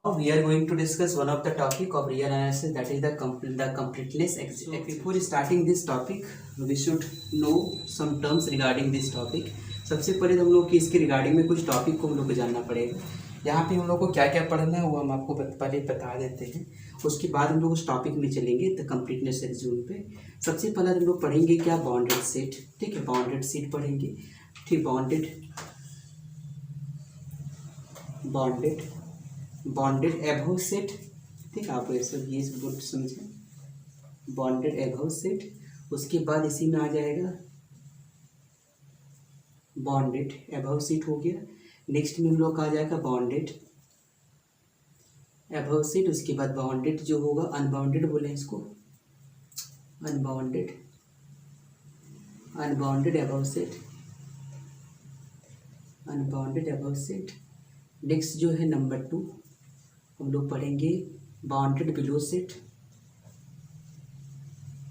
Now we are going to discuss one of the topic of real analysis, that is the completeness. Before starting this topic, we should know some terms regarding this topic. सबसे पहले हम लोग की इसके regarding में कुछ topic को हम लोग को जानना पड़ेगा। यहाँ पे हम लोग को क्या क्या पढ़ना है वो हम आपको पहले बता देते हैं, उसके बाद हम लोग उस टॉपिक में चलेंगे द कंप्लीटनेस एक्सयूम पे। सबसे पहले हम लोग पढ़ेंगे क्या, बाउंडेड सेट। ठीक है, बाउंडेड सेट पढ़ेंगे। ठीक, बॉन्डेड एबव सेट। ठीक है, आप ऐसे ये बोर्ड समझें, बॉन्डेड एबव सेट। उसके बाद इसी में आ जाएगा बॉन्डेड एबव सेट हो गया। नेक्स्ट में हम लोग का आ जाएगा बॉन्डेड एबव सेट। उसके बाद बाउंडेड जो होगा, अनबाउंडेड बोले इसको, unbounded above set, unbounded above set. Next जो है नंबर 2 हम लोग पढ़ेंगे bounded below set,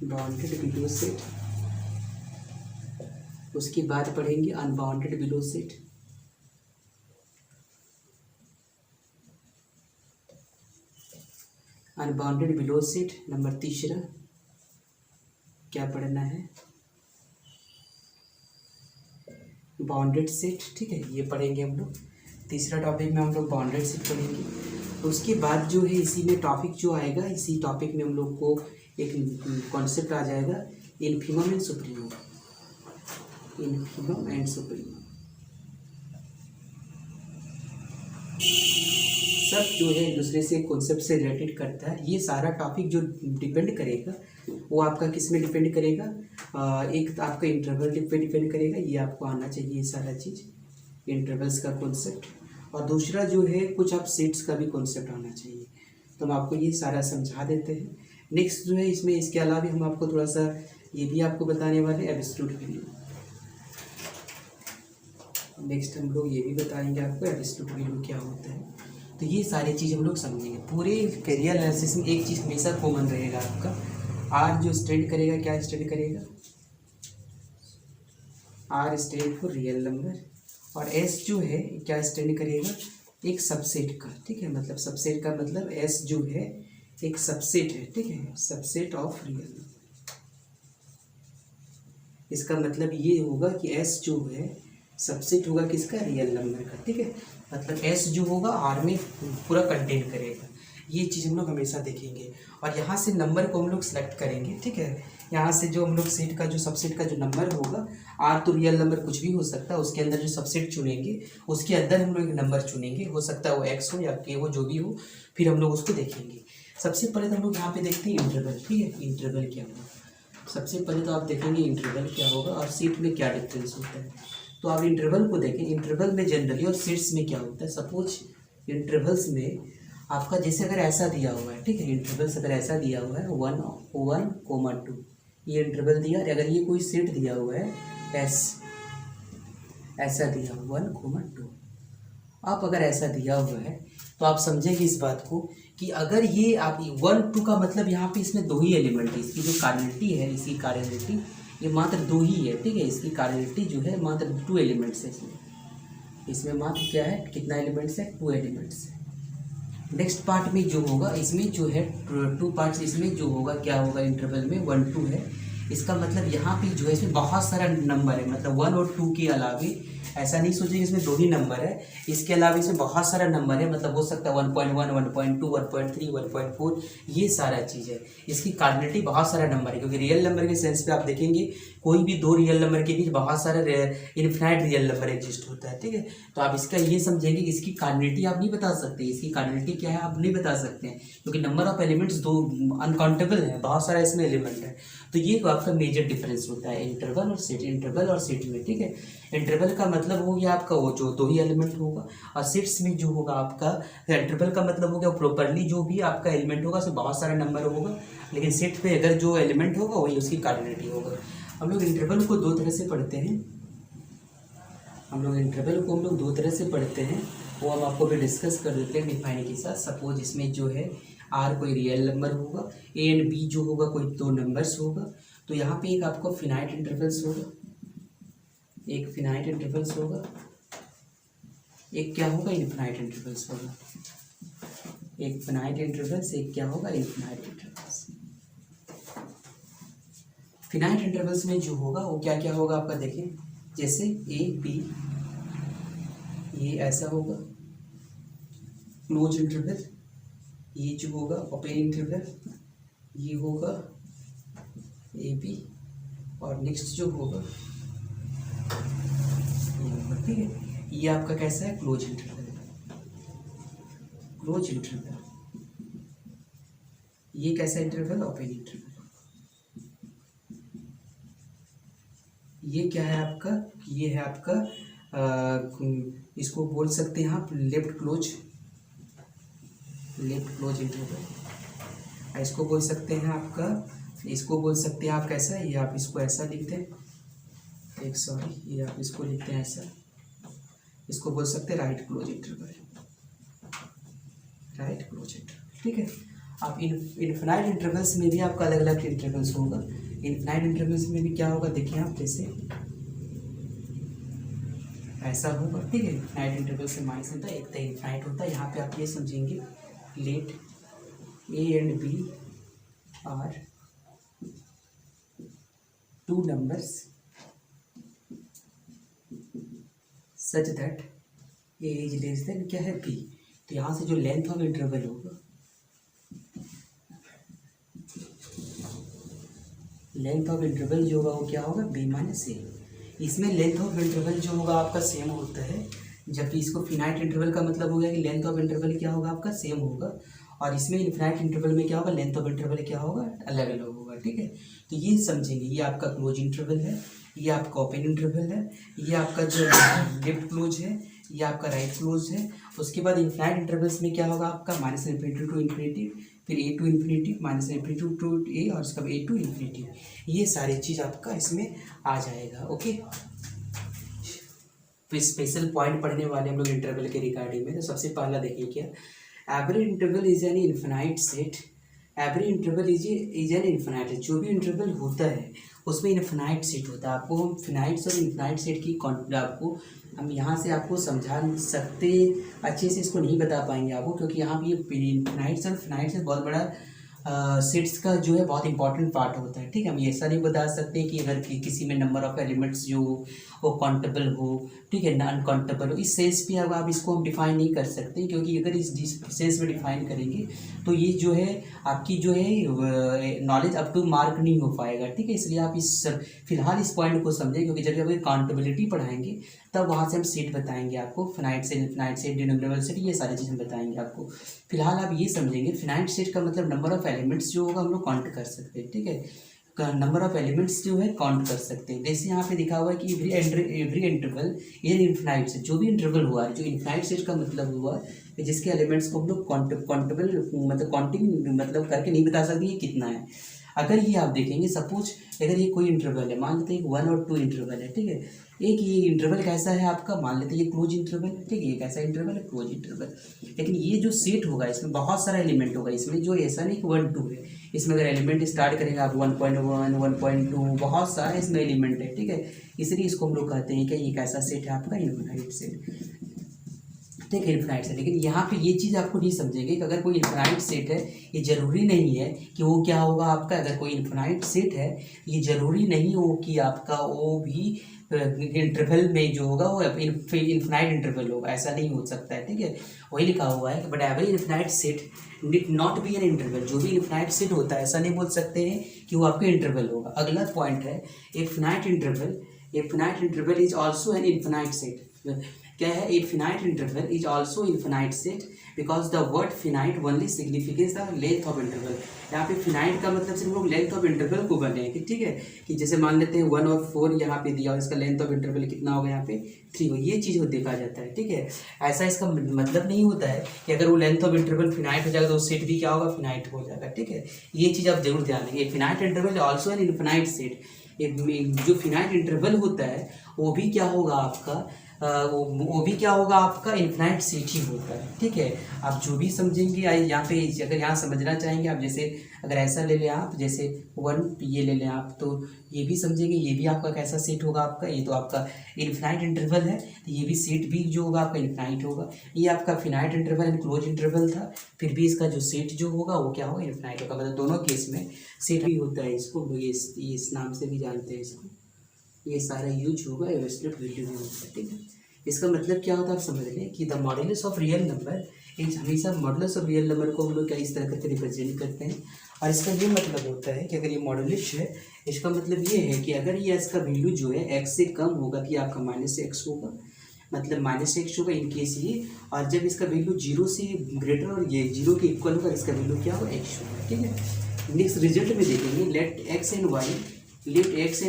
bounded below set. उसके बाद पढ़ेंगे unbounded below set, unbounded below set. Number 3 क्या पढ़ना है, बाउंडेड सेट। ठीक है, ये पढ़ेंगे हम लोग। तीसरा टॉपिक में हम लोग बाउंडेड सेट पढ़ेंगे। उसके बाद जो है इसी में टॉपिक जो आएगा, इसी टॉपिक में हम लोग को एक कॉन्सेप्ट आ जाएगा, infimum and supremum, infimum and supremum. सब जो है एक दूसरे से कॉन्सेप्ट से रिलेटेड करता है। ये सारा टॉपिक जो डिपेंड करेगा वो आपका किस में डिपेंड करेगा, एक आपका इंटरवल पे डिपेंड करेगा। ये आपको आना चाहिए ये सारा चीज़, इंटरवल्स का कॉन्सेप्ट। और दूसरा जो है कुछ आप सेट्स का भी कॉन्सेप्ट आना चाहिए। तो हम आपको ये सारा समझा देते हैं। नेक्स्ट जो है इसमें, इसके अलावा हम आपको थोड़ा सा ये भी आपको बताने वाले हैं, एब्सोल्यूट वैल्यू। नेक्स्ट हम लोग ये भी बताएंगे आपको एब्सोल्यूट वैल्यू क्या होता है। तो ये सारी चीज़ हम लोग समझेंगे। पूरे करियर एनालिसिस में एक चीज़ हमेशा कॉमन रहेगा आपका, आर जो स्टैंड करेगा, क्या स्टैंड करेगा, R stand for real number. और एस जो है क्या स्टैंड करेगा, एक सबसेट का। ठीक है, मतलब सबसेट का मतलब एस जो है एक सबसेट है। ठीक है, सबसेट ऑफ रियल नंबर। इसका मतलब ये होगा कि एस जो है सबसेट होगा किसका, रियल नंबर का। ठीक है, मतलब एस जो होगा आर में पूरा कंटेन करेगा। ये चीज़ हम लोग हमेशा देखेंगे। और यहाँ से नंबर को हम लोग सेलेक्ट करेंगे। ठीक है, यहाँ से जो हम लोग सेट का जो सबसेट का जो नंबर होगा, आर तो रियल नंबर कुछ भी हो सकता है, उसके अंदर जो सबसेट चुनेंगे उसके अंदर हम लोग एक नंबर चुनेंगे, हो सकता है वो एक्स हो या के हो, जो भी हो, फिर हम लोग उसको देखेंगे। सबसे पहले तो हम लोग यहाँ पे देखते हैं इंटरवल। ठीक है, इंटरवल क्या होगा, सबसे पहले तो आप देखेंगे इंटरवल क्या होगा और सेट में क्या डिफरेंस होता है। तो आप इंटरवल को देखें, इंटरवल में जनरली और सेट्स में क्या होता है। सपोज इंटरवल्स में आपका जैसे अगर ऐसा दिया हुआ है, ठीक है, इंटरवल्स अगर ऐसा दिया हुआ है 1,1,2, ये इंटरवल दिया। अगर ये कोई सेट दिया हुआ है एस, ऐसा दिया 1,2, आप अगर ऐसा दिया हुआ है तो आप समझेंगे इस बात को कि अगर ये आप 1,2 का मतलब यहाँ पे इसमें 2 ही एलिमेंट है। इसकी जो कार्डिनलिटी है, इसकी कार्डिनलिटी ये मात्र 2 ही है। ठीक है, इसकी कार्डिनलिटी जो है मात्र 2 एलिमेंट्स है। इसमें मात्र क्या है, कितना एलिमेंट्स है, 2 एलिमेंट्स है। नेक्स्ट पार्ट में जो होगा, इसमें जो है 2 पार्ट्स, इसमें जो होगा क्या होगा, इंटरवल में 1,2 है। इसका मतलब यहाँ पे जो है इसमें बहुत सारा नंबर है, मतलब 1 और 2 के अलावे ऐसा नहीं सोचिए इसमें 2 ही नंबर है, इसके अलावा इसमें बहुत सारा नंबर है। मतलब हो सकता है 1.1, 1.2, 1.3, 1.4, ये सारा चीज़ है। इसकी कार्डिनलिटी बहुत सारा नंबर है, क्योंकि रियल नंबर के सेंस पे आप देखेंगे कोई भी 2 रियल नंबर के बीच बहुत सारा इनफिनाइट रियल नंबर एग्जिस्ट होता है। ठीक है, तो आप इसका ये समझेंगे कि इसकी कार्डिनलिटी आप नहीं बता सकते, इसकी कार्डिनलिटी क्या है आप नहीं बता सकते हैं, क्योंकि नंबर ऑफ एलिमेंट्स 2 अनकाउंटेबल है, बहुत सारा इसमें एलिमेंट है। तो ये आपका मेजर डिफरेंस होता है इंटरवल और सेट, इंटरवल और सेट में। ठीक है, इंटरवल का मतलब हो गया आपका वो जो 2 ही एलिमेंट होगा, और सेट्स में जो होगा आपका, इंटरवल का मतलब हो गया प्रॉपरली जो भी आपका एलिमेंट होगा उसमें बहुत सारा नंबर होगा, लेकिन सेट पे अगर जो एलिमेंट होगा वही उसकी कार्डिनलिटी होगा। हम लोग इंटरवल को 2 तरह से पढ़ते हैं, हम लोग इंटरवल को हम लोग 2 तरह से पढ़ते हैं, वो हम आपको भी डिस्कस कर देते हैं डिफाइन के साथ। सपोज इसमें जो है आर कोई रियल नंबर होगा, ए एंड बी जो होगा कोई 2 नंबर्स होगा। तो यहाँ पे एक आपको फिनाइट इंटरवल्स होगा, एक फिनाइट इंटरवल्स होगा, एक क्या होगा, इनफिनाइट इंटरवल्स होगा। एक फिनाइट इंटरवल्स, एक क्या होगा इनफिनाइट इंटरवल्स। फिनाइट इंटरवल्स में जो होगा वो क्या क्या होगा आपका देखें, जैसे ए बी, ये ऐसा होगा क्लोज इंटरवल, ये जो होगा ओपन इंटरवल, ये होगा ए बी, और नेक्स्ट जो होगा ये होगा, ठीक है। ये आपका कैसा है क्लोज इंटरवल, क्लोज इंटरवल। ये कैसा इंटरवल ओपन इंटरवल। ये क्या है आपका, ये है आपका इसको बोल सकते हैं आप लेफ्ट क्लोज इंटरवल। इसको बोल सकते हैं आपका, इसको बोल सकते हैं आप कैसा, ये आप इसको ऐसा लिखते हैं, एक सॉरी ये आप इसको लिखते हैं ऐसा, इसको बोल सकते हैं right close interval, right close interval, ठीक है। आप इनफिनाइट इंटरवल्स में भी आपका अलग अलग इंटरवल्स होगा। इनफिनाइट इंटरवल्स में भी क्या होगा देखिए आप, जैसे ऐसा होगा, ठीक है। इनफिनाइट इंटरवल से माइनस होता है, एक तो इनफिनाइट होता है। यहाँ पे आप ये समझेंगे let A and B are two numbers such that A is less than क्या है बी। तो यहाँ से जो लेंथ ऑफ इंटरवल होगा, लेंथ ऑफ इंटरवल जो होगा वो क्या होगा बी माइनस ए। इसमें लेंथ ऑफ इंटरवल जो होगा आपका सेम होता है, जबकि इसको फिनाइट इंटरवल का मतलब हो गया कि लेंथ ऑफ इंटरवल क्या होगा आपका सेम होगा, और इसमें इनफिनाइट इंटरवल में क्या होगा लेंथ ऑफ इंटरवल क्या होगा अलग अलग होगा, ठीक है। तो ये समझेंगे, ये आपका क्लोज इंटरवल है, ये आपका ओपन इंटरवल है, ये आपका जो लेफ्ट क्लोज है, ये आपका राइट क्लोज है। उसके बाद इनफिनाइट इंटरवल्स में क्या होगा आपका माइनस इन्फिनिटी टू इन्फिनिटी, फिर A to infinity, minus infinity to A, और उसका ए टू इन्फिनिटी। ये सारी चीज़ आपका इसमें आ जाएगा, ओके। तो स्पेशल पॉइंट पढ़ने वाले हम लोग इंटरवल के रिगार्डिंग में। तो सबसे पहला देखिए क्या, every interval is an infinite set. Every interval is an infinite, जो भी इंटरवल होता है उसमें इन्फिनाइट सेट होता है। आपको हम फिनाइट्स और इन्फिनाइट सेट की आपको हम यहाँ से आपको समझा सकते, अच्छे से इसको नहीं बता पाएंगे आपको, क्योंकि यहाँ पे ये इन्फिनाइट्स और फिनाइट्स से बहुत बड़ा सेट्स का जो है बहुत इंपॉर्टेंट पार्ट होता है, ठीक है। हम ऐसा नहीं बता सकते कि अगर किसी में नंबर ऑफ एलिमेंट्स जो वो काउंटेबल हो, ठीक है, नॉन काउंटेबल हो, इस सेंस पे अब आप इसको हम डिफाइन नहीं कर सकते, क्योंकि अगर इस सेंस में डिफाइन करेंगे तो ये जो है आपकी जो है नॉलेज अप टू मार्क नहीं हो पाएगा, ठीक है। इसलिए आप इस फिलहाल इस पॉइंट को समझें, क्योंकि जब अगर काउंटेबिलिटी पढ़ाएंगे तब वहाँ से हम सेट बताएंगे आपको, finite set, infinite set, denumerable set, ये सारी चीज़ें बताएंगे आपको। फिलहाल आप ये समझेंगे फिनाइट सेट का मतलब नंबर ऑफ एलिमेंट्स जो होगा हम लोग काउंट कर सकते हैं, ठीक है। नंबर ऑफ एलिमेंट्स जो है काउंट कर सकते हैं। जैसे यहाँ पे दिखा हुआ है कि every interval an infinite set, जो भी इंटरवल हुआ है, जो इन्फिनाइट सेट का मतलब हुआ कि जिसके एलिमेंट्स को हम लोग काउंटेबल मतलब काउंटिंग मतलब करके नहीं बता सकते ये कितना है। अगर ये आप देखेंगे सपोज अगर ये कोई इंटरवल है, मान लेते हैं 1 और 2 इंटरवल है, ठीक है। एक ये इंटरवल कैसा है आपका, मान लेते हैं ये क्लोज इंटरवल है, ठीक है, ये कैसा इंटरवल है क्लोज इंटरवल। लेकिन ये जो सेट होगा इसमें बहुत सारा एलिमेंट होगा, इसमें जो ऐसा नहीं कि 1 2 है, इसमें अगर एलिमेंट स्टार्ट करेंगे आप 1.1 1.2 बहुत सारे इसमें एलिमेंट है, ठीक है। इसलिए इसको हम लोग कहते हैं कि ये कैसा सेट है आपका इनफिनाइट सेट, ठीक है, इन्फिनाइट सेट। लेकिन यहाँ पे ये चीज़ आपको नहीं समझेंगे कि अगर कोई इन्फिनाइट सेट है ये ज़रूरी नहीं है कि वो क्या होगा आपका, अगर कोई इन्फिनाइट सेट है ये ज़रूरी नहीं हो कि आपका वो भी इंटरवल में जो होगा वो इन्फिनाइट इंटरवल होगा, ऐसा नहीं हो सकता है, ठीक है। वही लिखा हुआ है कि but every infinite set did not be an interval. जो भी इन्फिनाइट सेट होता है ऐसा नहीं बोल सकते हैं कि वो आपका इंटरवल होगा। अगला पॉइंट है ए finite interval is also an infinite set. क्या है, ए finite interval is also infinite set because the word finite only significance the length of interval. यहाँ पे फिनाइट का मतलब सिर्फ लोग लेंथ ऑफ इंटरवल को बने हैं, ठीक है, कि जैसे मान लेते हैं 1 और 4 यहाँ पे दिया और इसका लेंथ ऑफ इंटरवल कितना होगा यहाँ पे 3 हो, ये चीज़ को देखा जाता है, ठीक है। ऐसा इसका मतलब नहीं होता है कि अगर वो लेंथ ऑफ इंटरवल फिनाइट हो जाएगा तो सेट भी क्या होगा फिनाइट हो जाएगा, ठीक है। ये चीज़ आप जरूर ध्यान देंगे। Finite interval also an infinite set. जो फिनाइट इंटरवल होता है वो भी क्या होगा आपका वो भी क्या होगा आपका इन्फिनाइट सेट ही होता है, ठीक है। आप जो भी समझेंगे यहाँ पे, अगर यहाँ समझना चाहेंगे आप, जैसे अगर ऐसा ले लें आप, जैसे 1 ये ले लें आप, तो ये भी समझेंगे ये भी आपका कैसा सेट होगा आपका, ये तो आपका इन्फिनाइट इंटरवल है, तो ये भी सेट भी जो होगा आपका इन्फिनाइट होगा। ये आपका finite interval and close interval था, फिर भी इसका जो सेट जो होगा वो क्या होगा, इन्फिनाइट होगा। मतलब दोनों केस में सेट भी होता है, इसको ये इस नाम से भी जानते हैं इसको, ये सारा यूज होगा, एब्सोल्यूट वैल्यू भी होता है, ठीक है। इसका मतलब क्या होता है आप समझ लें कि the modulus of real number, हमेशा मॉडुलस ऑफ रियल नंबर को हम लोग क्या इस तरह करके रिप्रेजेंट करते हैं। और इसका ये मतलब होता है कि अगर ये मॉडुलस है, इसका मतलब ये है कि अगर ये इसका वैल्यू जो है एक्स से कम होगा कि आपका -x होगा, मतलब -x होगा इन केस ये, और जब इसका वैल्यू 0 से ग्रेटर और ये 0 के इक्वल होगा, इसका वैल्यू क्या होगा, x होगा, ठीक है। नेक्स्ट रिजल्ट में देखेंगे, let x and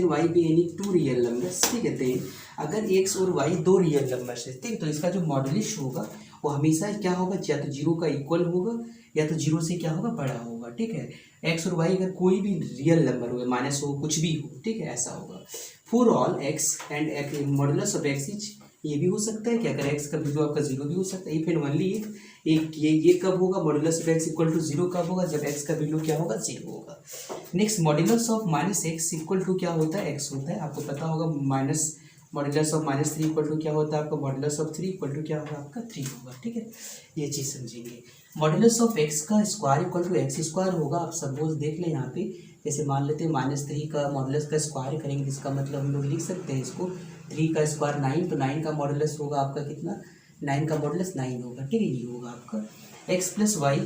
y be any 2 real numbers, ठीक है। देन अगर x और y 2 रियल नंबर्स है, ठीक, तो इसका जो मॉडुलस होगा वो हमेशा क्या होगा, या तो 0 का इक्वल होगा या तो 0 से क्या होगा, बड़ा होगा, ठीक है। x और y अगर कोई भी रियल नंबर हो, माइनस हो, कुछ भी हो, ठीक है, ऐसा होगा। For all x and modulus of x is, ये भी हो सकता है कि अगर x का वैल्यू आपका 0 भी हो सकता है, इफ एंड ओनली एक ये कब होगा, modulus of x equal to 0 कब होगा, जब x का वैल्यू क्या होगा, 0 होगा। Next modulus of -x equal to क्या होता है, x होता है, आपको पता होगा। Minus modulus of -3 equal to क्या होता है आपका, मॉडुलस ऑफ 3 इक्वल टू क्या होगा आपका, 3 होगा, ठीक है। ये चीज़ समझेंगे। मॉडुलस ऑफ x का square equal to x square होगा, आप सपोज देख लें यहाँ पे, जैसे मान लेते हैं -3 का मॉडुलस का स्क्वायर करेंगे, इसका मतलब हम लोग लिख सकते हैं इसको 3 का स्क्वायर 9, तो 9 का मॉडुलस होगा आपका कितना, 9 का मॉडुलस 9 होगा, ठीक है। ये होगा आपका x प्लस वाई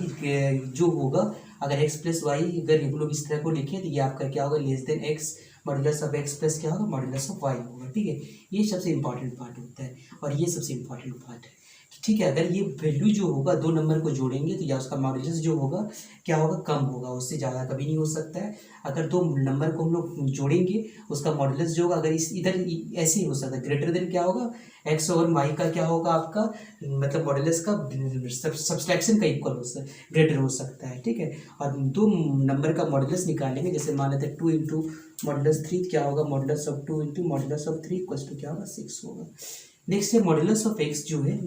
जो होगा, अगर x प्लस वाई अगर हम लोग इस तरह को लिखें तो ये आपका क्या होगा, less than x, modulus of x plus क्या होगा, मॉडुलस ऑफ y होगा, ठीक है। ये सबसे इंपॉर्टेंट पार्ट होता है और ये सबसे इंपॉर्टेंट पार्ट है, ठीक है। अगर ये वैल्यू जो होगा 2 नंबर को जोड़ेंगे तो या उसका मॉडुलस जो होगा क्या होगा, कम होगा, उससे ज़्यादा कभी नहीं हो सकता है। अगर 2 नंबर को हम लोग जोड़ेंगे उसका मॉडुलस जो होगा, अगर इस इधर ऐसे ही हो सकता है, ग्रेटर देन क्या होगा, x और y का क्या होगा आपका, मतलब मॉडुलस का सब्सट्रैक्शन का इक्वल हो सकता है, ग्रेटर हो सकता है, ठीक है। और 2 नंबर का मॉडुलस निकालेंगे, जैसे मान लेते हैं 2 इंटू मॉडुलस 3 क्या होगा, modulus of 2 into modulus of 3 equals to क्या होगा, 6 होगा। नेक्स्ट है मॉडुलस ऑफ x जो है,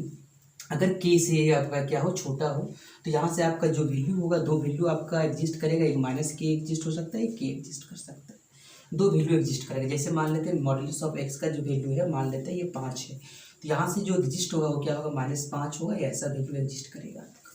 अगर k से आपका क्या हो, छोटा हो, तो यहाँ से आपका जो वैल्यू होगा, 2 वैल्यू आपका एग्जिस्ट करेगा, एक -k एग्जिस्ट हो सकता है, एक k एग्जिस्ट कर सकता है, 2 वैल्यू एग्जिस्ट करेगा। जैसे मान लेते हैं मॉडुलस ऑफ x का जो वैल्यू है, मान लेते हैं ये 5 है, तो यहाँ से जो एग्जिस्ट होगा वो क्या होगा, -5 होगा, ऐसा वैल्यू एग्जिस्ट करेगा आपका,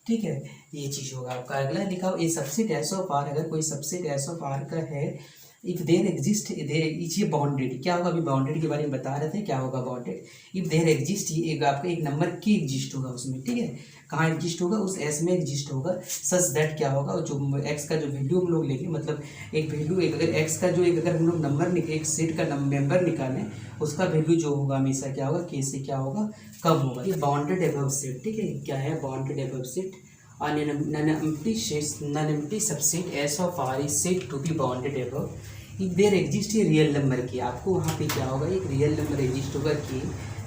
ठीक है। ये चीज़ होगा आपका। अगला लिखा हो, ये सबसेट एस ऑफ आर, अगर कोई सबसेट एस ऑफ आर का है, इफ देर एग्जिस्ट ये बाउंडेड, क्या होगा, अभी बाउंडेड के बारे में बता रहे थे, क्या होगा बाउंडेड, इफ देर एग्जिस्ट, ये आपका एक नंबर के एग्जिस्ट होगा उसमें, ठीक है। कहाँ एग्जिस्ट होगा, उस एस में एग्जिस्ट होगा, सच दैट क्या होगा, जो एक्स का जो वैल्यू हम लोग लेंगे, मतलब एक वैल्यू, एक अगर एक्स का जो एक अगर हम लोग नंबर एक सेट का मेंबर निकालें, उसका वैल्यू जो होगा हमेशा क्या होगा, के से क्या होगा, कम होगा। ये बाउंडेड एबव सेट, ठीक है, क्या है, bounded above set. non-empty subset S of R is said to be bounded above if there exists a real number की, आपको वहाँ पे क्या होगा, एक रियल नंबर एग्जिस्ट होगा कि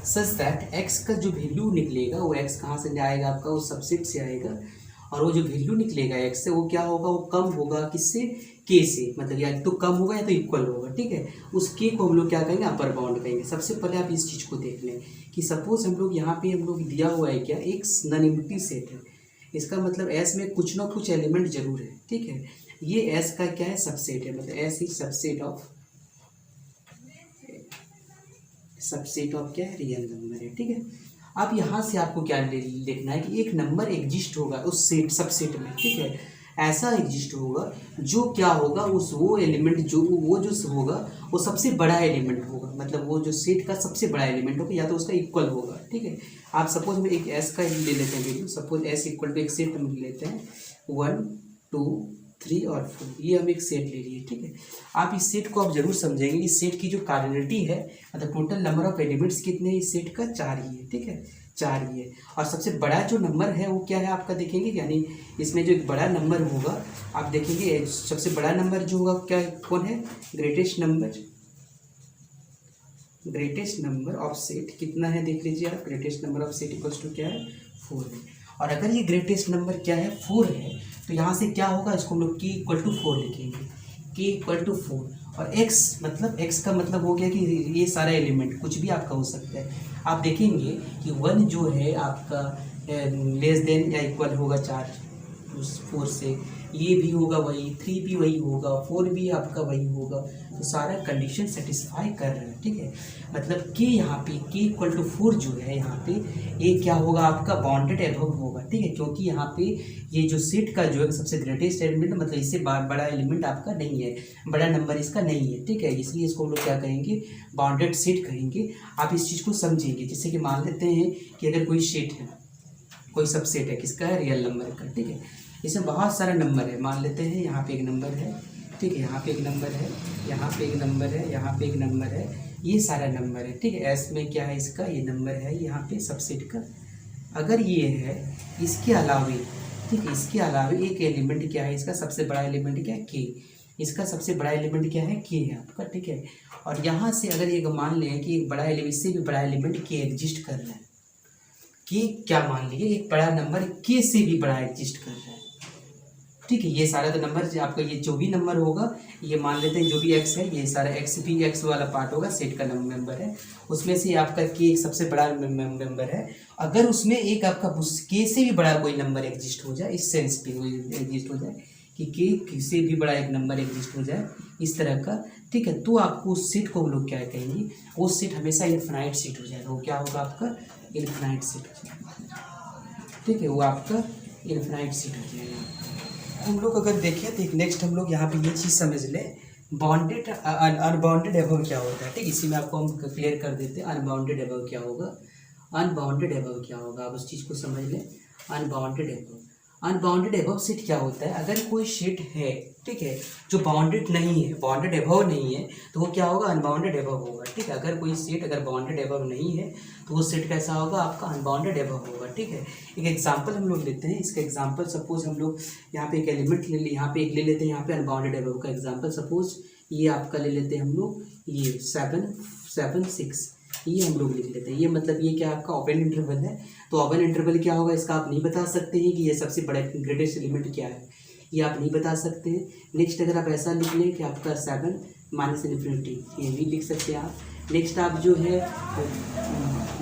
सच दैट x का जो वैल्यू निकलेगा वो x कहाँ से आएगा आपका, वो सबसेट से आएगा, और वो जो वैल्यू निकलेगा x से वो क्या होगा, वो कम होगा किससे, k से, मतलब या तो कम होगा या तो इक्वल होगा, ठीक है। उस k को हम लोग क्या कहेंगे, अपर बाउंड कहेंगे। सबसे पहले आप इस चीज़ को देख लें कि सपोज हम लोग यहाँ पे हम लोग दिया हुआ है क्या, एक नॉन एम्प्टी सेट है, इसका मतलब S में कुछ ना कुछ एलिमेंट जरूर है, ठीक है। ये S का क्या है, सबसेट है, मतलब S इज सबसेट ऑफ क्या है, रियल नंबर है, ठीक है। अब यहाँ से आपको क्या लिखना है कि एक नंबर एग्जिस्ट होगा उस सेट सबसेट में, ठीक है, ऐसा एग्जिस्ट होगा जो क्या होगा, उस वो एलिमेंट जो होगा वो सबसे बड़ा एलिमेंट होगा, मतलब वो जो सेट का सबसे बड़ा एलिमेंट होगा या तो उसका इक्वल होगा, ठीक है। आप सपोज में एक एस का ले लेते हैं value, suppose S equal to एक सेट हम लेते हैं 1 2 3 और 4, ये हम एक सेट ले लिए, ठीक है। आप इस सेट को आप जरूर समझेंगे, इस सेट की जो कार्डिनलिटी है, मतलब टोटल नंबर ऑफ एलिमेंट्स कितने हैं इस सेट का, 4 ही है, ठीक है, 4 ही है। और सबसे बड़ा जो नंबर है वो क्या है आपका, देखेंगे, यानी इसमें जो एक बड़ा नंबर होगा आप देखेंगे, सबसे बड़ा नंबर जो होगा क्या, कौन है, ग्रेटेस्ट नंबर ऑफ सेट कितना है, देख लीजिए आप, greatest number of set equals to क्या है, 4 है। और अगर ये ग्रेटेस्ट नंबर क्या है, 4 है, तो यहाँ से क्या होगा, इसको हम लोग की इक्वल टू 4 लिखेंगे, k इक्वल टू 4 और x मतलब x का मतलब हो गया कि ये सारा एलिमेंट कुछ भी आपका हो सकता है। आप देखेंगे कि 1 जो है आपका लेस देन या इक्वल होगा 4 से, ये भी होगा वही, 3 भी वही होगा, 4 भी आपका वही होगा। तो सारा कंडीशन सेटिस्फाई कर रहा है, ठीक है। मतलब कि यहाँ पे k इक्वल टू 4 जो है यहाँ पे ये क्या होगा आपका बाउंडेड एबव होगा, ठीक है। क्योंकि यहाँ पे ये जो सेट का जो है सबसे ग्रेटेस्ट एलिमेंट मतलब इससे बड़ा एलिमेंट आपका नहीं है, बड़ा नंबर इसका नहीं है, ठीक है। इसलिए इसको हम लोग क्या कहेंगे, बाउंडेड सेट कहेंगे। आप इस चीज़ को समझेंगे। जैसे कि मान लेते हैं कि अगर कोई सेट है, कोई सबसेट है किसका है, रियल नंबर का, ठीक है। इसमें बहुत सारा नंबर है, मान लेते हैं यहाँ पे एक नंबर है, ठीक है, यहाँ पे एक नंबर है, यहाँ पे एक नंबर है, यहाँ पे एक नंबर है, ये सारा नंबर है, ठीक है। एस में क्या है इसका, ये नंबर है यहाँ पे सबसेट का। अगर ये है, इसके अलावे, ठीक है, इसके अलावे एक एलिमेंट क्या है इसका, सबसे बड़ा एलिमेंट क्या है, के। इसका सबसे बड़ा एलिमेंट क्या है, के है आपका, ठीक है। और यहाँ से अगर ये मान लें कि एक बड़ा एलिमेंट, इससे भी बड़ा एलिमेंट के एग्जिस्ट कर रहा है, कि क्या मान लीजिए एक बड़ा नंबर के से भी बड़ा एग्जिस्ट कर रहा है, ठीक है। ये सारा तो नंबर आपका, ये जो भी नंबर होगा, ये मान लेते हैं जो भी एक्स है, ये सारा एक्स भी एक्स वाला पार्ट होगा, सेट का मेंबर है, उसमें से आपका के एक सबसे बड़ा मेंबर है। अगर उसमें एक आपका के से भी बड़ा कोई नंबर एग्जिस्ट हो जाए, इस सेंस पे एग्जिस्ट हो जाए कि के से भी बड़ा एक नंबर एग्जिस्ट हो जाए इस तरह का, ठीक है, तो आपको उस सेट को हम लोग क्या कहेंगे, वो सेट हमेशा इनफाइनाइट सेट हो जाएगा। वो क्या होगा आपका, इनफाइनाइट सेट हो जाएगा, ठीक है, वो आपका इनफाइनाइट सेट हो जाएगा। हम लोग अगर देखें तो नेक्स्ट हम लोग यहाँ पे ये चीज़ समझ लें, बाउंडेड अनबाउंडेड एबव क्या होता है, ठीक। इसी में आपको हम क्लियर कर देते हैं, अनबाउंडेड एबव क्या होगा, अनबाउंडेड एबव क्या होगा, आप उस चीज़ को समझ लें। Unbounded above, unbounded above set क्या होता है, अगर कोई सेट है, ठीक है, जो बाउंडेड नहीं है, बाउंडेड एबव नहीं है, तो वो क्या होगा, अनबाउंडेड एबव होगा, ठीक है। अगर कोई सेट अगर बाउंडेड एबव नहीं है तो वो सेट कैसा होगा, आपका अनबाउंडेड एबव होगा, ठीक है। एक एग्जांपल हम लोग लेते हैं, इसका एग्जांपल सपोज हम लोग यहाँ पे एक एलिमेंट ले ले, यहाँ पे एक ले लेते हैं, यहाँ पे अनबाउंडेड एबव का एग्जांपल सपोज ये आपका ले लेते हैं हम लोग, ये 7 6 ये हम लोग लिख लेते हैं। ये मतलब ये क्या आपका ओपन इंटरवल है, तो ओपन इंटरवल क्या होगा, इसका आप नहीं बता सकते हैं कि ये सबसे बड़ा ग्रेटेस्ट एलिमेंट क्या है, ये आप नहीं बता सकते हैं। नेक्स्ट अगर आप ऐसा लिख लें कि आपका 7 -∞, ये भी लिख सकते हैं आप। नेक्स्ट आप जो है,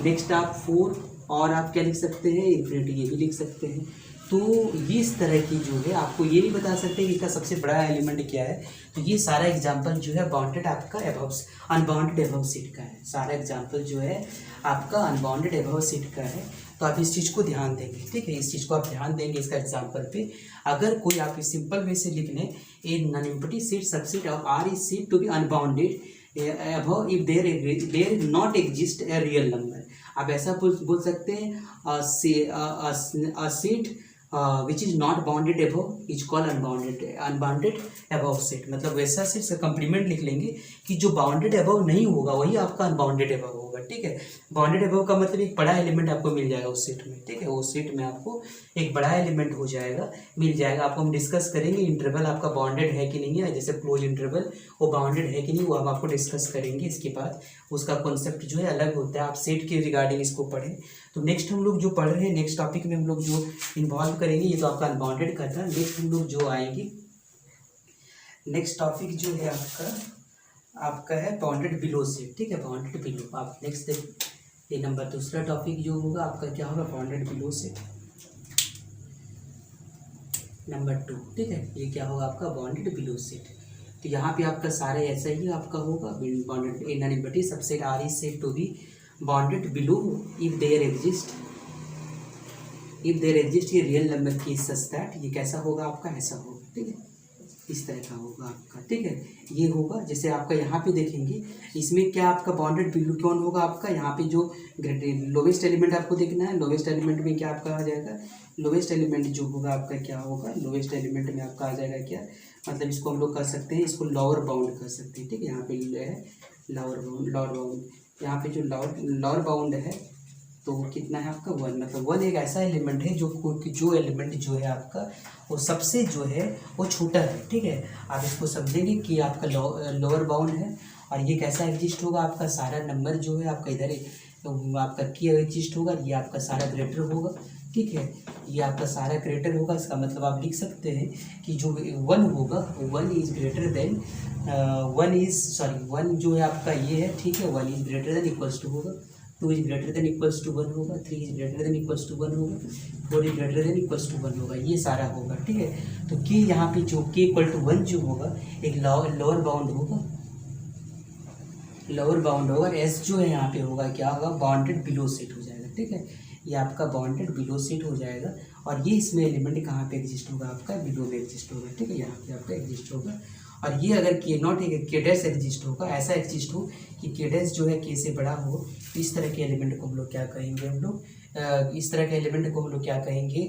नेक्स्ट आप 4 और आप क्या लिख सकते हैं, इन्फिनिटी, ये भी लिख सकते हैं। तो ये इस तरह की जो है, आपको ये नहीं बता सकते कि इसका सबसे बड़ा एलिमेंट क्या है। तो ये सारा एग्जांपल जो है बाउंडेड आपका एबव, अनबाउंडेड एबव सेट का है। सारा एग्जांपल जो है आपका अनबाउंडेड एबव सेट का है। तो आप इस चीज़ को ध्यान देंगे, ठीक है, इस चीज़ को आप ध्यान देंगे इसका एग्जांपल पे। अगर कोई आप इस सिंपल वे से लिख लें, a non empty set subset of R is said to be unbounded above if there not exist a real number। आप ऐसा बोल सकते हैं, a set which is not bounded above is called unbounded above set। मतलब वैसा set से complement लिख लेंगे कि जो बाउंडेड above नहीं होगा वही आपका अनबाउंडेड above होगा, ठीक है। बाउंडेड above का मतलब एक बड़ा एलिमेंट आपको मिल जाएगा उस सेट में, ठीक है, उस सेट में आपको एक बड़ा एलिमेंट हो जाएगा, मिल जाएगा। आपको हम डिस्कस करेंगे इंटरवल आपका बाउंडेड है कि नहीं है, जैसे क्लोज इंटरवल वो बाउंडेड है कि नहीं, वो हम आपको डिस्कस करेंगे। इसके बाद उसका कॉन्सेप्ट जो है अलग होता है, आप सेट के रिगार्डिंग इसको पढ़ें। तो नेक्स्ट हम लोग जो पढ़ रहे हैं, नेक्स्ट टॉपिक में हम लोग जो इन्वॉल्व करेंगे, ये तो आपका अनबाउंडेड का था। नेक्स्ट हम लोग जो आएंगे, नेक्स्ट टॉपिक जो है आपका है बाउंडेड बिलो सेट, ठीक है, बाउंडेड बिलो। आप नेक्स्ट ये नंबर दूसरा टॉपिक जो होगा आपका क्या होगा, बाउंडेड बिलो सेट नंबर 2, ठीक है। ये क्या होगा आपका बाउंडेड बिलो सेट। तो यहाँ पे आपका सारे ऐसा ही आपका होगा, bounded a non empty subset R is said to be bounded below if there exist ये रियल नंबर की सच दैट, ये कैसा होगा आपका, ऐसा होगा, ठीक है, इस तरह का होगा आपका, ठीक है। ये होगा जैसे आपका यहाँ पे देखेंगे, इसमें क्या आपका बाउंडेड बिलो कौन होगा आपका, यहाँ पे जो लोवेस्ट एलिमेंट आपको देखना है, लोवेस्ट एलिमेंट में क्या आपका आ जाएगा, लोवेस्ट एलिमेंट जो होगा आपका क्या होगा, लोवेस्ट एलिमेंट में आपका आ जाएगा क्या, मतलब इसको हम लोग कर सकते हैं, इसको लोअर बाउंड कर सकते हैं, ठीक है। यहाँ पे है लोअर बाउंड, यहाँ पे जो लोअर बाउंड है तो कितना है आपका 1, मतलब 1 एक ऐसा एलिमेंट है जो एलिमेंट जो है आपका वो सबसे जो है वो छोटा है, ठीक है। आप इसको समझेंगे कि आपका लोअर बाउंड है और ये कैसा एग्जिस्ट होगा, आपका सारा नंबर जो है आपका इधर तो आपका की एग्जिस्ट होगा, ये आपका सारा ग्रेटर होगा, ठीक ठीक है। ये आपका सारा ग्रेटर होगा, इसका मतलब आप लिख सकते हैं कि जो 1 होगा 1 इज ग्रेटर देन 1 जो है आपका ये है, ठीक है। 1 is greater than equals to होगा, 2 is greater than equals to 1 होगा, 3 is greater than equals to 1 होगा, 4 is greater than equals to 1 होगा, ये सारा होगा, ठीक है। तो के यहाँ पे जो के इक्वल टू 1 जो होगा एक लोअर बाउंड होगा, लोअर बाउंड होगा। एस जो है यहाँ पे होगा क्या होगा, बाउंडेड बिलो सेट हो जाएगा, ठीक है। ये आपका बाउंडेड बिलो सेट हो जाएगा और ये इसमें एलिमेंट कहाँ पे एग्जिस्ट होगा, आपका बिलो में एग्जिस्ट होगा, ठीक है। यहाँ पे आपका एग्जिस्ट होगा। और ये अगर के नॉट है के डैश एग्जिस्ट होगा, ऐसा एग्जिस्ट हो कि के डैश जो है के से बड़ा हो, इस तरह के एलिमेंट को हम लोग क्या कहेंगे, हम लोग इस तरह के एलिमेंट को हम लोग क्या कहेंगे,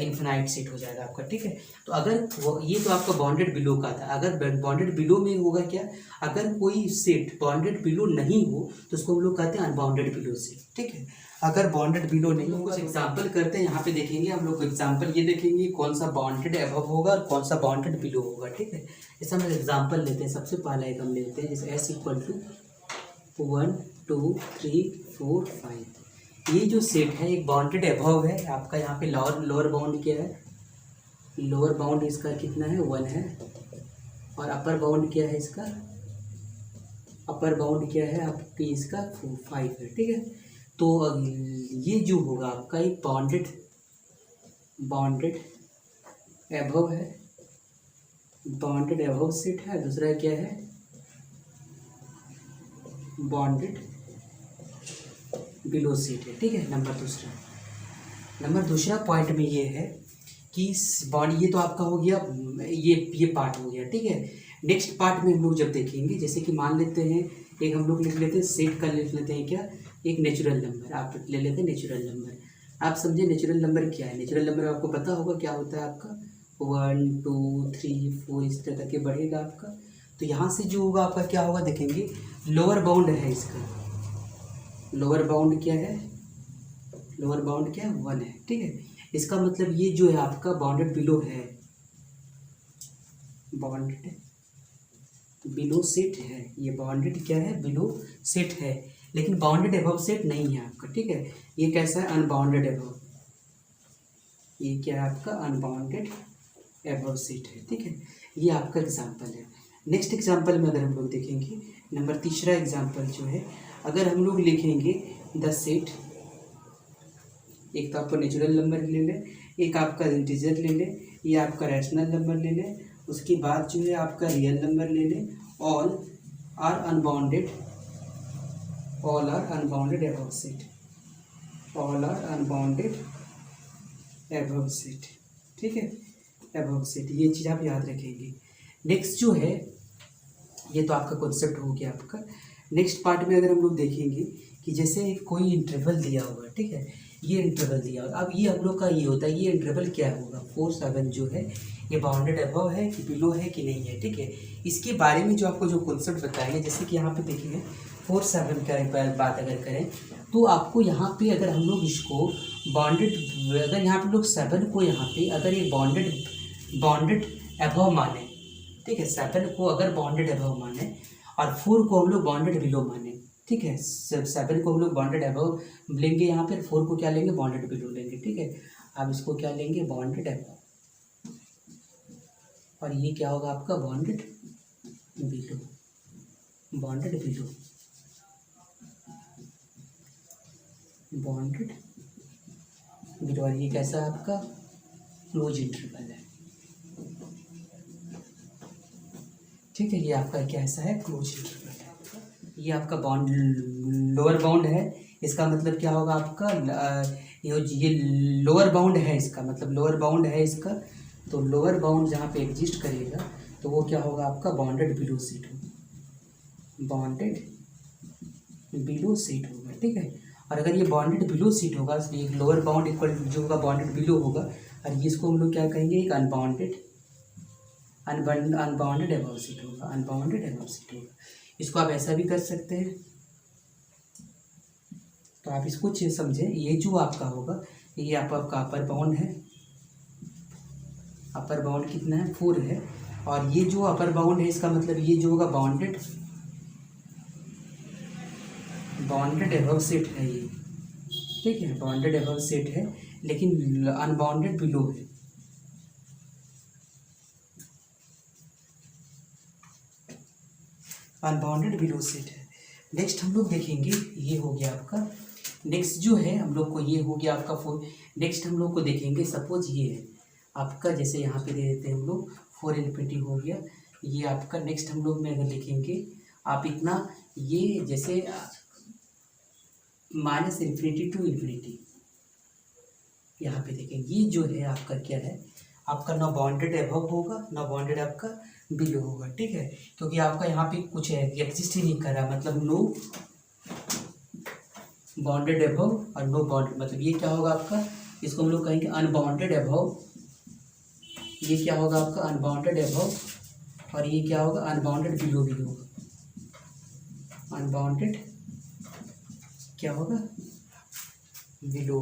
इन्फिनाइट सेट हो जाएगा आपका, ठीक है। तो अगर ये तो आपका बाउंडेड बिलो का था, अगर बाउंडेड बिलो में होगा क्या, अगर कोई सेट बाउंडेड बिलो नहीं हो तो उसको हम लोग कहते हैं अनबाउंडेड बिलो सेट, ठीक है। अगर बाउंडेड बिलो नहीं होगा, कुछ एग्जांपल करते हैं, यहाँ पे देखेंगे हम लोग एग्जांपल, ये देखेंगे कौन सा बाउंडेड अबव होगा और कौन सा बाउंडेड बिलो होगा, ठीक है। जैसे हम एग्जांपल लेते हैं, सबसे पहला एक हम लेते हैं, जैसे एस इक्वल टू 1 2 3 4 5, ये जो सेट है एक बाउंडेड अबव है आपका। यहाँ पे लोअर बाउंड क्या है, लोअर बाउंड इसका कितना है 1 है, और अपर बाउंड क्या है इसका, अपर बाउंड क्या है आपकी इसका 5 है, ठीक है। तो ये जो होगा आपका एक बाउंडेड अबव है, बाउंडेड अबव सेट है। दूसरा क्या है, बाउंडेड बिलो सेट है, ठीक है। नंबर दूसरा पॉइंट में ये है कि बॉन्ड, ये तो आपका हो गया, ये पार्ट हो गया, ठीक है। नेक्स्ट पार्ट में हम लोग जब देखेंगे, जैसे कि मान लेते हैं एक हम लोग लिख लेते हैं सेट का, लिख लेते हैं क्या, एक नेचुरल नंबर आप ले लेते हैं, नेचुरल नंबर। आप समझे नेचुरल नंबर क्या है, नेचुरल नंबर आपको पता होगा क्या होता है आपका, 1 2 3 4 इस तरह करके बढ़ेगा आपका। तो यहाँ से जो होगा आपका क्या होगा देखेंगे, लोअर बाउंड है इसका, लोअर बाउंड क्या है, लोअर बाउंड क्या है 1 है, ठीक है। इसका मतलब ये जो है आपका बाउंडेड बिलो है, बाउंडेड बिलो सेट है, ये बाउंडेड क्या है, बिलो सेट है, लेकिन बाउंडेड अबव सेट नहीं है आपका, ठीक है। ये कैसा है, अनबाउंडेड अबव, ये क्या है आपका अनबाउंडेड अबव सेट है, ठीक है। ये आपका एग्जांपल है। नेक्स्ट एग्जांपल में अगर हम लोग देखेंगे, नंबर तीसरा एग्जांपल जो है, अगर हम लोग लिखेंगे द सेट, एक तो आपको नेचुरल नंबर ले लें, एक आपका इंटीजर ले लें, ये आपका रैशनल नंबर ले लें, उसके बाद जो है आपका रियल नंबर ले लें, all R unbounded above set, all R unbounded above set, ठीक है, अबव सेट, ये चीज़ आप याद रखेंगे। नेक्स्ट जो है, ये तो आपका कॉन्सेप्ट हो गया आपका। नेक्स्ट पार्ट में अगर हम लोग देखेंगे कि जैसे कोई इंटरवल दिया हुआ है, ठीक है, ये इंटरवल दिया हुआ, अब ये हम लोग का ये होता है, ये इंटरवल क्या होगा, 4 7 जो है ये बाउंडेड अबव है कि बिलो है कि नहीं है, ठीक है। इसके बारे में जो आपको जो कॉन्सेप्ट बताएंगे, जैसे कि यहाँ पे देखिए 4 7 का बात अगर करें, तो आपको यहाँ पे अगर हम लोग इसको बाउंडेड, अगर यहाँ पे लोग 7 को यहाँ पे अगर ये बाउंडेड अबव माने, ठीक है, 7 को अगर बाउंडेड अबव माने और 4 को हम लोग बाउंडेड बिलो माने, ठीक है। 7 को हम लोग बाउंडेड अबव लेंगे यहाँ पे, 4 को क्या लेंगे, बाउंडेड बिलो लेंगे, ठीक है। अब इसको क्या लेंगे, बाउंडेड अबव, और ये क्या होगा आपका bounded below, bounded below, bounded below, और ये कैसा आपका क्लोज इंटरवल है, ठीक है। ये आपका कैसा है, क्लोज इंटरवल है। ये आपका बाउंड, लोअर बाउंड है, इसका मतलब क्या होगा आपका, ये लोअर बाउंड है, इसका मतलब लोअर बाउंड है इसका, तो लोअर बाउंड जहाँ पे एग्जिस्ट करेगा तो वो क्या होगा आपका बाउंडेड बिलो सेट होगा, बाउंडेड बिलो सेट होगा, ठीक है। और अगर ये बाउंडेड बिलो सेट होगा, एक लोअर बाउंड इक्वल जो होगा बाउंडेड बिलो होगा, और ये इसको हम लोग क्या कहेंगे, एक अनबाउंडेड अबव सेट होगा, अनबाउंडेड अबव सेट होगा। इसको आप ऐसा भी कर सकते हैं, तो आप इसको समझें, ये जो आपका होगा, ये आपका अपर बाउंड है, अपर बाउंड कितना है 4 है, और ये जो अपर बाउंड है इसका मतलब ये जो होगा बाउंडेड अबव सेट है ये, ठीक है, बाउंडेड अबव सेट है। लेकिन अनबाउंडेड बिलो है। अनबाउंडेड बिलो सेट है। नेक्स्ट हम लोग देखेंगे, ये हो गया आपका। नेक्स्ट जो है हम लोग को, ये हो गया आपका 4। नेक्स्ट हम लोग को देखेंगे, सपोज ये है आपका, जैसे यहाँ पे दे देते हैं हम लोग 4 इन्फिनिटी हो गया ये आपका। नेक्स्ट हम लोग में अगर लिखेंगे आप इतना, ये जैसे माइनस इन्फिनिटी टू इन्फिनिटी, यहाँ पे देखेंगे ये जो है आपका क्या है, आपका ना बाउंडेड एबव होगा ना बाउंडेड आपका बिलो होगा, ठीक है। क्योंकि आपका यहाँ पे कुछ है एग्जिस्ट ही नहीं कर रहा, मतलब नो बाउंडेड एबव और नो बाउंडेड, मतलब ये क्या होगा आपका, इसको हम लोग कहेंगे अनबाउंडेड एबव। ये क्या होगा आपका अनबाउंडेड एबव, और ये क्या होगा अनबाउंडेड बिलो भी होगा। अनबाउंडेड क्या होगा बिलो।